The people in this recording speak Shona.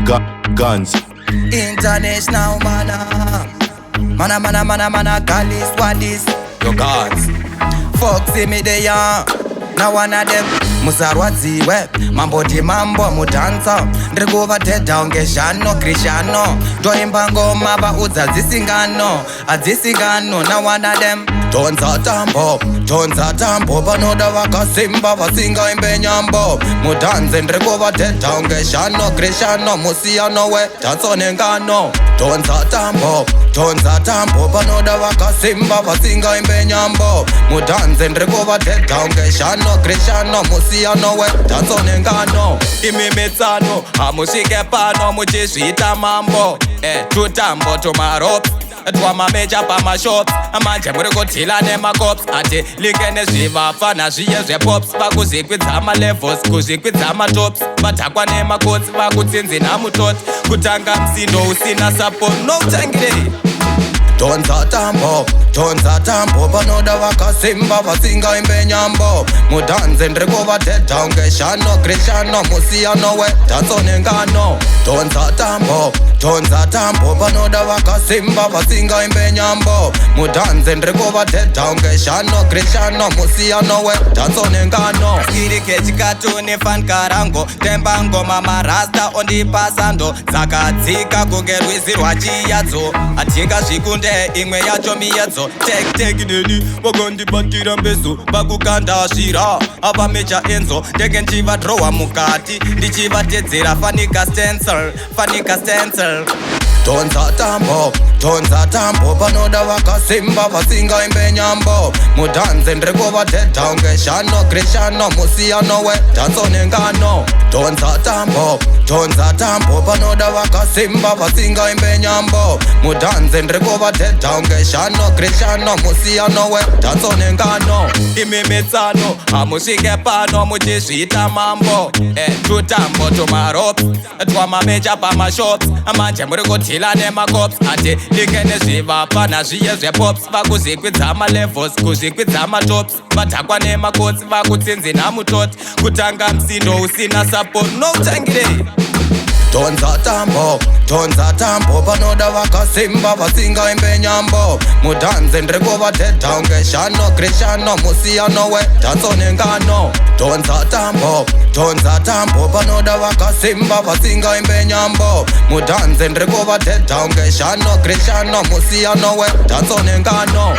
Guns. International mana Galis, what is your guns? Foxy me they young. Now one of them musarwadziwe mambo ti mambo mudanza ndrikuva tedha unge Shano Krishano toimba ngoma vaudza adzisingano na one of them tonza tambo panoda vakasimba vasingaimbe nyambo mudanze ndrikuva tedha unge Shano Krishano musiyano we dhatso nengano tonza tambo panoda vakasimba vasingaimbe nyambo mudanze ndrikuva tedha unge Shano Krishano musiyano we dhatso nengano imimitsano hamusvike pano muchizviita mambo tutambo tumarops twamamecha pamashops manje muri kudhila nemacops ati linge nezvivapfa nazviye zvepops vakuzikwidza malevels kuzvikwidza matops vadhakwa nemakotsi vakutsinzi namutoti kutanga msindo usina support noutangirei tonza tambo panoda vakasimba vasingaimbe nyambo mudanze ndrikuva tedha unge Shano Krishano musiyano we dhatso nengano tonza tambo panoda vakasimba vasingaimbe nyambo mudanze ndrikuva tedha unge Shano Krishano musiyano we dhatso nengano iri kechikatuni fankarango temba ngoma marasta ondipasando dzakadzika kunge rwizi rwachiyadzo atinga zvikunde imwe yacho miyedzo tek neni vakandibatira mbezo vakukanda zvira avamecha enzo ndenge nchivadrowa mukati ndichivatedzera fanika stencil tonza tambo panoda vakasimba vasingaimbe nyambo mudanze ndrikuva tedha unge Shano Krishano musiyano we dhatso nengano tonza tambo panoda vakasimba vasingaimbe nyambo mudanze ndrikuva tedha unge Shano Krishano musiyano we dhatso nengano imimitsano hamusvike pano muchizviita mambo tutambo tumarops twamamecha pamashops manje muri kudhila nemacops ati linge nezvivapfa nazviye zvepops vakuzikwidza malevels kuzvikwidza matops vadhakwa nemakotsi vakutsinzi namutoti kutanga msindo usina support noutangirei tonza tambo panoda vakasimba vasingaimbe nyambo mudanze ndrikuva tedha unge Shano Krishano musiyano we dhatso nengano tonza tambo panoda vakasimba vasingaimbe nyambo mudanze ndrikuva tedha unge Shano Krishano musiyano we dhatso nengano